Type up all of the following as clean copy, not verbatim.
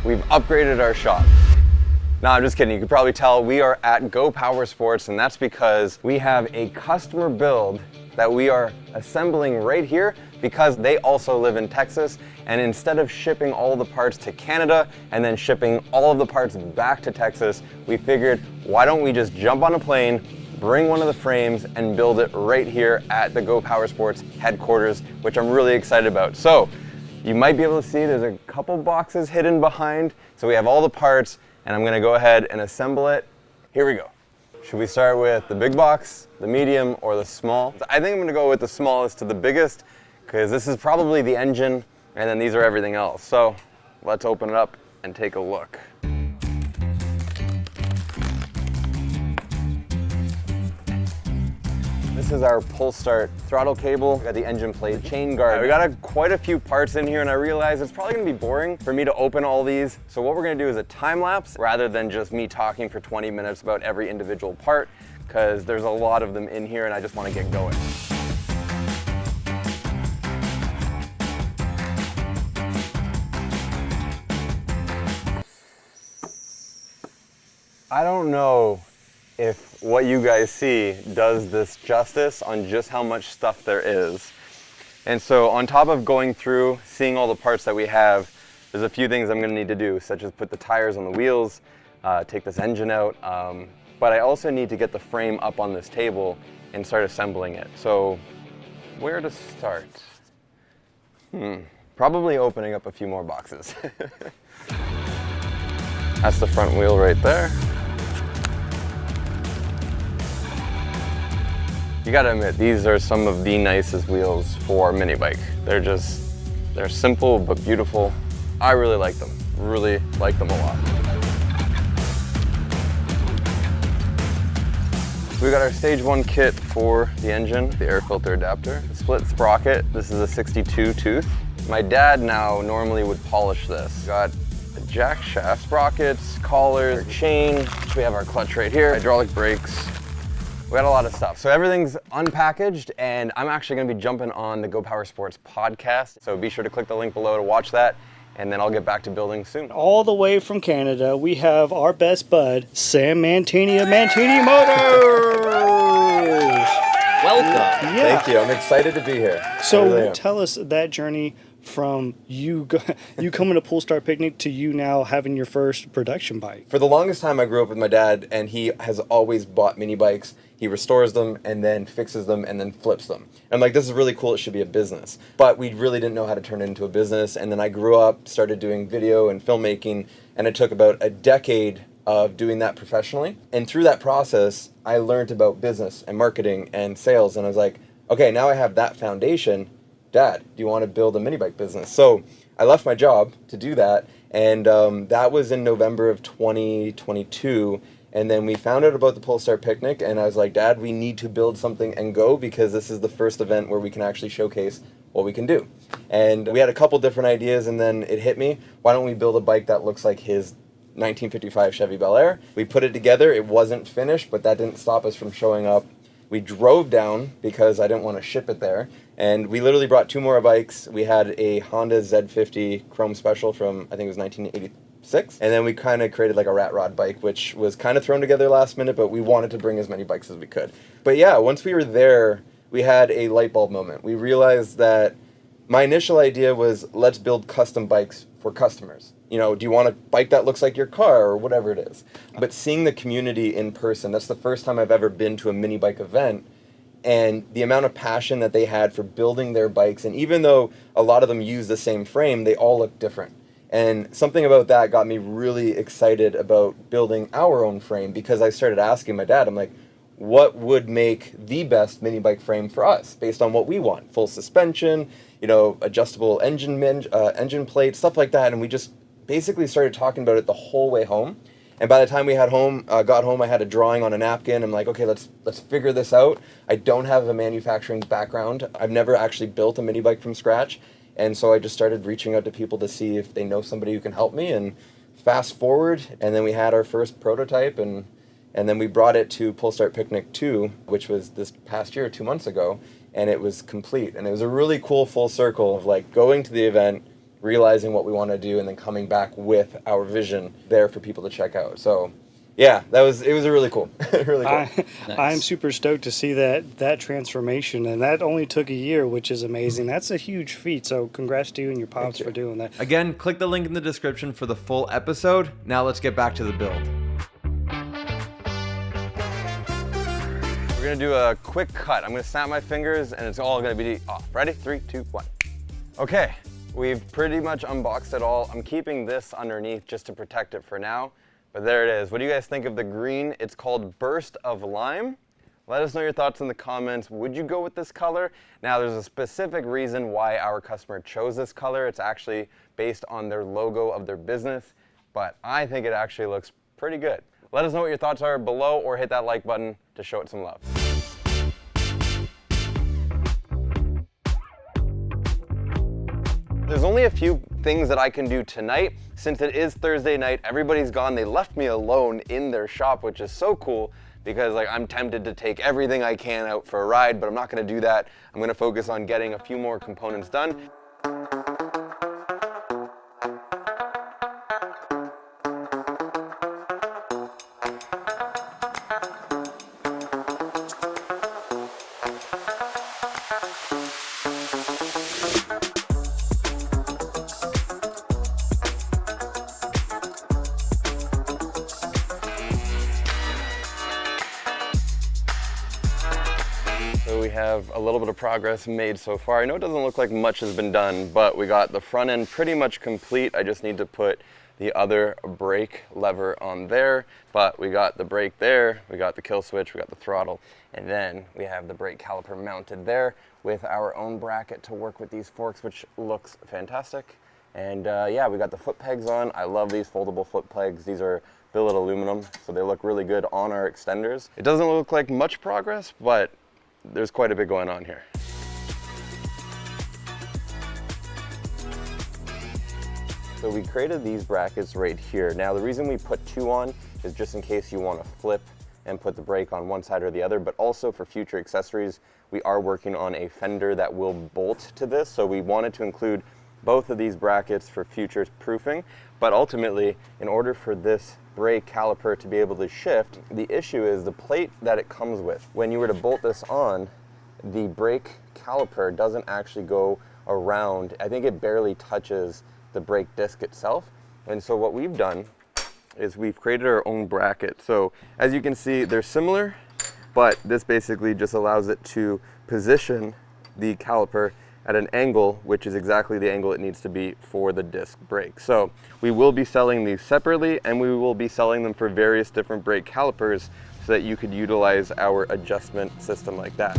We've upgraded our shop. No, I'm just kidding. You can probably tell we are at Go Power Sports, and that's because we have a customer build that we are assembling right here because they also live in Texas. And instead of shipping all the parts to Canada and then shipping all of the parts back to Texas, we figured, why don't we just jump on a plane, bring one of the frames, and build it right here at the Go Power Sports headquarters, which I'm really excited about. So you might be able to see there's a couple boxes hidden behind. So we have all the parts, and I'm gonna go ahead and assemble it. Here we go. Should we start with the big box, the medium, or the small? I think I'm gonna go with the smallest to the biggest, because this is probably the engine, and then these are everything else. So let's open it up and take a look. This is our pull start throttle cable. We got the engine plate, chain guard. We got quite a few parts in here, and I realized it's probably gonna be boring for me to open all these. So what we're gonna do is a time lapse rather than just me talking for 20 minutes about every individual part, because there's a lot of them in here and I just wanna get going. I don't know if what you guys see does this justice on just how much stuff there is. And so on top of going through, seeing all the parts that we have, there's a few things I'm gonna need to do, such as put the tires on the wheels, take this engine out, but I also need to get the frame up on this table and start assembling it. So where to start? Probably opening up a few more boxes. That's the front wheel right there. You gotta admit, these are some of the nicest wheels for mini bike. They're simple but beautiful. I really like them, a lot. We got our stage 1 kit for the engine, the air filter adapter, the split sprocket. This is a 62 tooth. My dad now normally would polish this. Got a jack shaft, sprockets, collars, chain. We have our clutch right here, hydraulic brakes. We got a lot of stuff. So everything's unpackaged, and I'm actually gonna be jumping on the Go Power Sports podcast. So be sure to click the link below to watch that, and then I'll get back to building soon. All the way from Canada, we have our best bud, Sam Mantini of Mantini Motors. Welcome. Yeah. Thank you. I'm excited to be here. So tell us that journey from you coming to Pool Start Picnic to you now having your first production bike. For the longest time, I grew up with my dad, and he has always bought mini bikes. He restores them and then fixes them and then flips them. And I'm like, this is really cool. It should be a business. But we really didn't know how to turn it into a business. And then I grew up, started doing video and filmmaking, and it took about a decade of doing that professionally. And through that process, I learned about business and marketing and sales. And I was like, okay, now I have that foundation. Dad, do you want to build a mini bike business? So I left my job to do that. And that was in November of 2022. And then we found out about the Pool Start Picnic, and I was like, Dad, we need to build something and go, because this is the first event where we can actually showcase what we can do. And we had a couple different ideas, and then it hit me, why don't we build a bike that looks like his 1955 Chevy Bel Air? We put it together. It wasn't finished, but that didn't stop us from showing up. We drove down because I didn't want to ship it there, and we literally brought 2 more bikes. We had a Honda Z50 Chrome Special from, I think it was 1986, and then we kind of created like a rat rod bike, which was kind of thrown together last minute, but we wanted to bring as many bikes as we could. But yeah, once we were there, we had a light bulb moment. We realized that my initial idea was, let's build custom bikes for customers. You know, do you want a bike that looks like your car or whatever it is? But seeing the community in person, that's the first time I've ever been to a mini bike event, and the amount of passion that they had for building their bikes, and even though a lot of them use the same frame, they all look different. And something about that got me really excited about building our own frame, because I started asking my dad, I'm like, what would make the best mini bike frame for us based on what we want? Full suspension, you know, adjustable engine plate, stuff like that. And we just basically started talking about it the whole way home. And by the time we got home, I had a drawing on a napkin. I'm like, okay, let's figure this out. I don't have a manufacturing background. I've never actually built a mini bike from scratch. And so I just started reaching out to people to see if they know somebody who can help me. And fast forward, and then we had our first prototype, and then we brought it to Pool Start Picnic 2, which was this past year, 2 months ago, and it was complete. And it was a really cool full circle of like going to the event, realizing what we want to do, and then coming back with our vision there for people to check out. So yeah, it was a really cool, really cool. Nice. I'm super stoked to see that transformation, and that only took a year, which is amazing. That's a huge feat. So congrats to you and your pops for doing that. Again, click the link in the description for the full episode. Now let's get back to the build. We're gonna do a quick cut. I'm gonna snap my fingers and it's all gonna be off. Ready? 3, 2, 1. Okay, we've pretty much unboxed it all. I'm keeping this underneath just to protect it for now. But there it is. What do you guys think of the green? It's called Burst of Lime. Let us know your thoughts in the comments. Would you go with this color? Now, there's a specific reason why our customer chose this color. It's actually based on their logo of their business, but I think it actually looks pretty good. Let us know what your thoughts are below, or hit that like button to show it some love. There's only a few things that I can do tonight. Since it is Thursday night, everybody's gone. They left me alone in their shop, which is so cool because I'm tempted to take everything I can out for a ride, but I'm not gonna do that. I'm gonna focus on getting a few more components done. So we have a little bit of progress made so far. I know it doesn't look like much has been done, but we got the front end pretty much complete. I just need to put the other brake lever on there, but we got the brake there, we got the kill switch, we got the throttle, and then we have the brake caliper mounted there with our own bracket to work with these forks, which looks fantastic. And yeah, we got the foot pegs on. I love these foldable foot pegs. These are billet aluminum, so they look really good on our extenders. It doesn't look like much progress, but there's quite a bit going on here. So we created these brackets right here. Now the reason we put 2 on is just in case you want to flip and put the brake on one side or the other, but also for future accessories, we are working on a fender that will bolt to this. So we wanted to include both of these brackets for future proofing, but ultimately, in order for this brake caliper to be able to shift, the issue is the plate that it comes with. When you were to bolt this on, the brake caliper doesn't actually go around. I think it barely touches the brake disc itself. And so what we've done is we've created our own bracket. So as you can see, they're similar, but this basically just allows it to position the caliper at an angle, which is exactly the angle it needs to be for the disc brake. So we will be selling these separately, and we will be selling them for various different brake calipers so that you could utilize our adjustment system like that.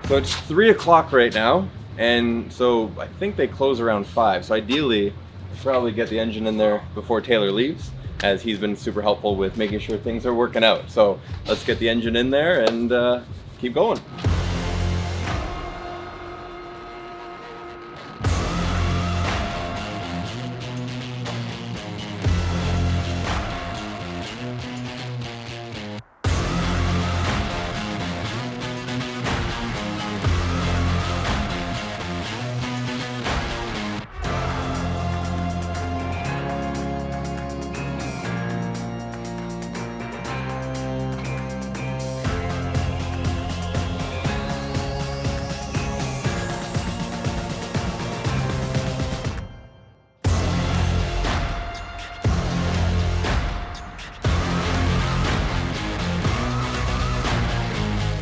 So it's 3 o'clock right now, and so I think they close around 5. So ideally, probably get the engine in there before Taylor leaves, as he's been super helpful with making sure things are working out. So let's get the engine in there and keep going.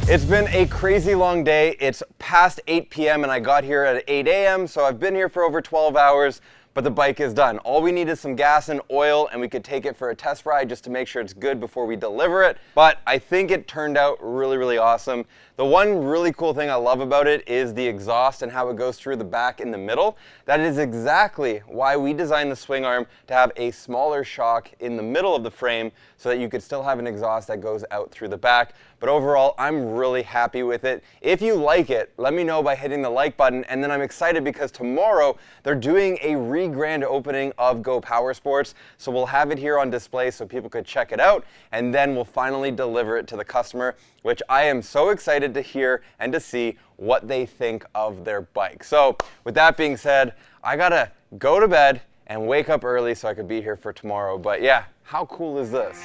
It's been a crazy long day. It's past 8 p.m. and I got here at 8 a.m. So I've been here for over 12 hours, but the bike is done. All we need is some gas and oil, and we could take it for a test ride just to make sure it's good before we deliver it. But I think it turned out really, really awesome. The one really cool thing I love about it is the exhaust and how it goes through the back in the middle. That is exactly why we designed the swing arm to have a smaller shock in the middle of the frame so that you could still have an exhaust that goes out through the back. But overall, I'm really happy with it. If you like it, let me know by hitting the like button. And then I'm excited because tomorrow they're doing a re-grand opening of Go Power Sports. So we'll have it here on display so people could check it out. And then we'll finally deliver it to the customer, which I am so excited to hear and to see what they think of their bike. So with that being said, I gotta go to bed and wake up early so I could be here for tomorrow. But yeah, how cool is this?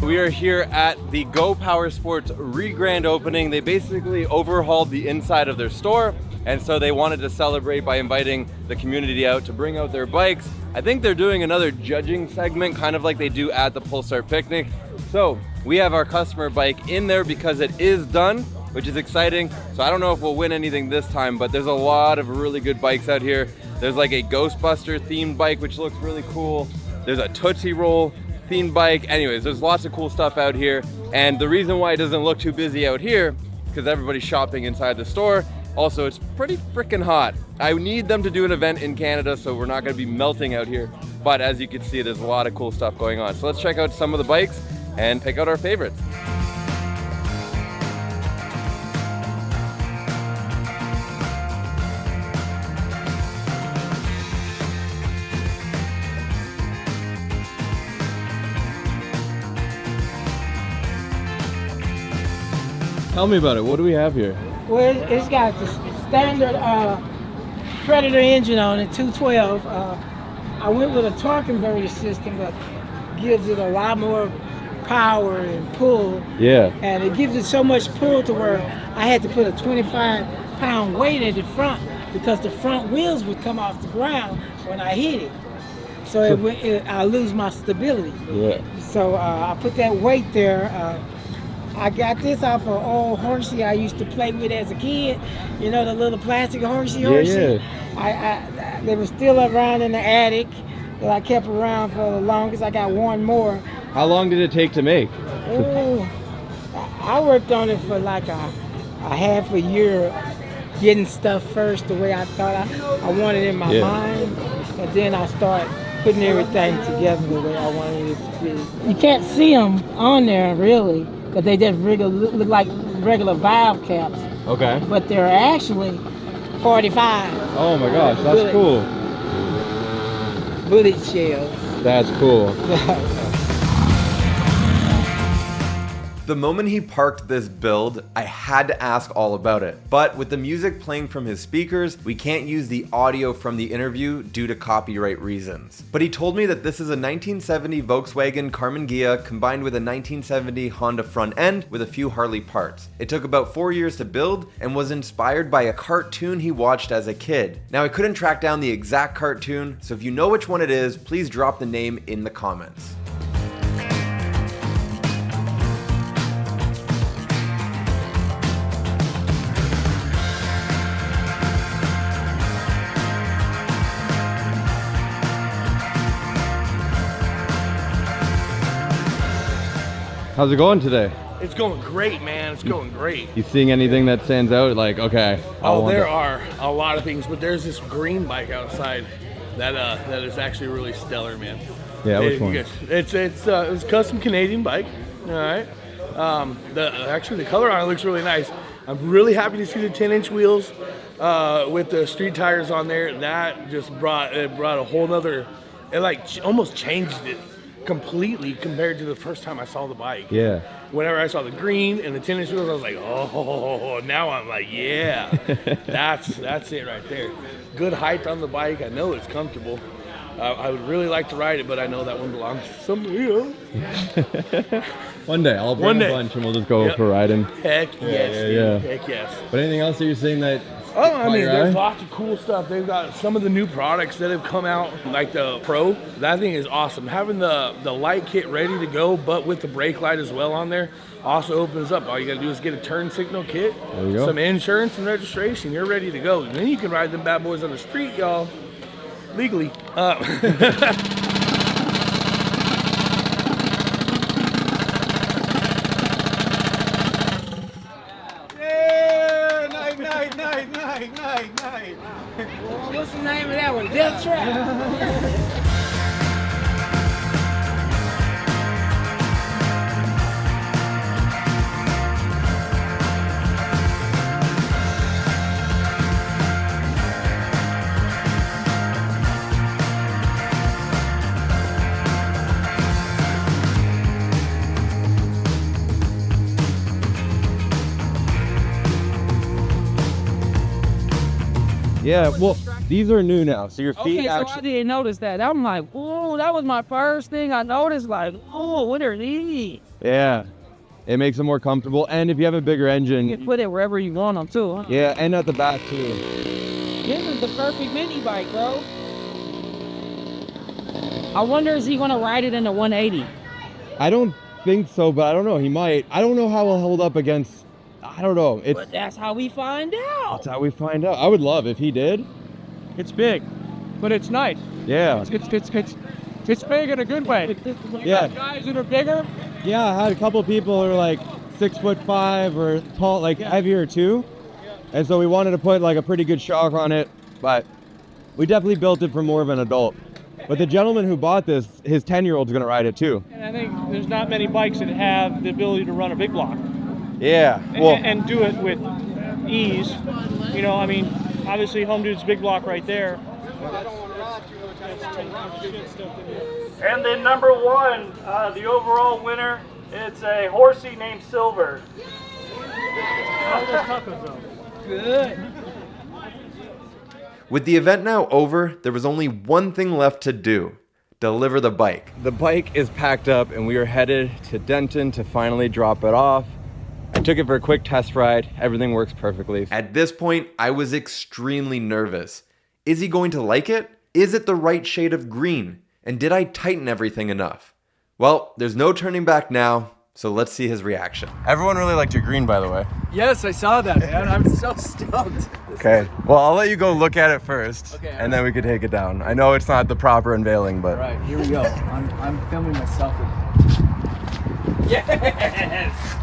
We are here at the Go Power Sports re-grand opening. They basically overhauled the inside of their store, and so they wanted to celebrate by inviting the community out to bring out their bikes. I think they're doing another judging segment, kind of like they do at the Pulsar Picnic. So we have our customer bike in there because it is done, which is exciting. So I don't know if we'll win anything this time, but there's a lot of really good bikes out here. There's like a Ghostbuster themed bike, which looks really cool. There's a Tootsie Roll themed bike. Anyways, there's lots of cool stuff out here. And the reason why it doesn't look too busy out here is because everybody's shopping inside the store. Also, it's pretty freaking hot. I need them to do an event in Canada, so we're not gonna be melting out here. But as you can see, there's a lot of cool stuff going on. So let's check out some of the bikes and pick out our favorites. Tell me about it. What do we have here? Well, it's got the standard Predator engine on it, 212. I went with a torque converter system that gives it a lot more power and pull. Yeah. And it gives it so much pull to where I had to put a 25-pound weight in the front because the front wheels would come off the ground when I hit it. So I lose my stability. Yeah. So I put that weight there. I got this off an old horsey I used to play with as a kid. You know, the little plastic horsey. Yeah. They were still around in the attic that I kept around for the longest. I got one more. How long did it take to make? Ooh, I worked on it for like a half a year, getting stuff first the way I thought I wanted in my mind. And then I started putting everything together the way I wanted it to be. You can't see them on there really, because they just look like regular valve caps. Okay. But they're actually 45. Oh my gosh, that's cool. Bullet shells. That's cool. The moment he parked this build, I had to ask all about it. But with the music playing from his speakers, we can't use the audio from the interview due to copyright reasons. But he told me that this is a 1970 Volkswagen Karmann Ghia combined with a 1970 Honda front end with a few Harley parts. It took about 4 years to build and was inspired by a cartoon he watched as a kid. Now I couldn't track down the exact cartoon, so if you know which one it is, please drop the name in the comments. How's it going today? It's going great, man. It's going great. You seeing anything that stands out? Like, okay. There are a lot of things, but there's this green bike outside that is actually really stellar, man. Yeah, which one? It's a custom Canadian bike. All right. The color on it looks really nice. I'm really happy to see the 10-inch wheels with the street tires on there. That just brought a whole nother. It like almost changed it completely compared to the first time I saw the bike. Yeah. Whenever I saw the green and the 10-inch wheels, I was like, oh, now I'm like, yeah, that's it right there. Good height on the bike. I know it's comfortable. I would really like to ride it, but I know that one belongs to somebody else. One day, I'll bring a bunch and we'll just go for riding. Heck yes, dude. Heck yes. But anything else that you're seeing that? Oh, I mean, there's lots of cool stuff. They've got some of the new products that have come out, like the Pro. That thing is awesome. Having the light kit ready to go, but with the brake light as well on there, also opens up. All you gotta do is get a turn signal kit, some insurance and registration. You're ready to go. And then you can ride them bad boys on the street, y'all, legally. Night. Well, what's the name of that one? Death Trap. Yeah, well, these are new now, so your feet so I didn't notice that. I'm like, oh, that was my first thing I noticed. Like, oh, what are these? Yeah, it makes them more comfortable, and if you have a bigger engine, You can put it wherever you want them too. Huh? Yeah, and at the back too. This is the perfect mini bike, bro. I wonder, is he gonna ride it in a 180? I don't think so, but I don't know. He might. I don't know how he'll hold up against. I don't know. But that's how we find out. That's how we find out. I would love if he did. It's big, but it's nice. Yeah. It's big in a good way. Yeah. Guys that are bigger. Yeah, I had a couple people who are like 6'5" or tall, like heavier too. And so we wanted to put like a pretty good shock on it, but we definitely built it for more of an adult. But the gentleman who bought this, his 10-year-old's gonna ride it too. And I think there's not many bikes that have the ability to run a big block. Yeah. Well, and do it with ease. You know, I mean, obviously Home Dude's big block right there. And then number one, the overall winner, it's a horsey named Silver. Good. With the event now over, there was only one thing left to do: deliver the bike. the bike is packed up and we are headed to Denton to finally drop it off. I took it for a quick test ride. Everything works perfectly. At this point, I was extremely nervous. Is he going to like it? Is it the right shade of green? And did I tighten everything enough? Well, there's no turning back now, so let's see his reaction. Everyone really liked your green, by the way. Yes, I saw that, man. I'm so stoked. Okay. Well, I'll let you go look at it first, Okay, and then we can take it down. I know it's not the proper unveiling, but... All right, here we go. I'm filming myself. Yes!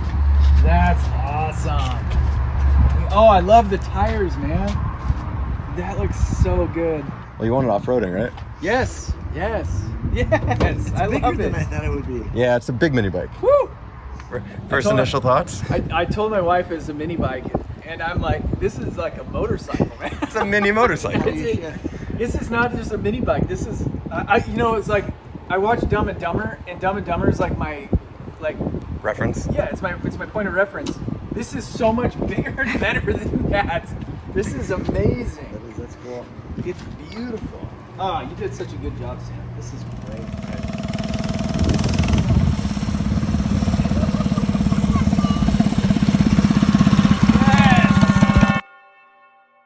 That's awesome. Oh, I love the tires, man. That looks so good. Well, you wanted off-roading, right? Yes, yes, yes. I love it. I thought it would be. Yeah, it's a big mini bike. Woo! First initial thoughts? I told my wife it's a mini bike, and I'm like, this is like a motorcycle, man. It's a mini motorcycle. This is not just a mini bike. This is, you know, it's like I watched Dumb and Dumber, and Dumb and Dumber is like my, like. Reference? Yeah, it's my point of reference. This is so much bigger and better than that. This is amazing. That's cool. It's beautiful. Oh, you did such a good job, Sam. This is great.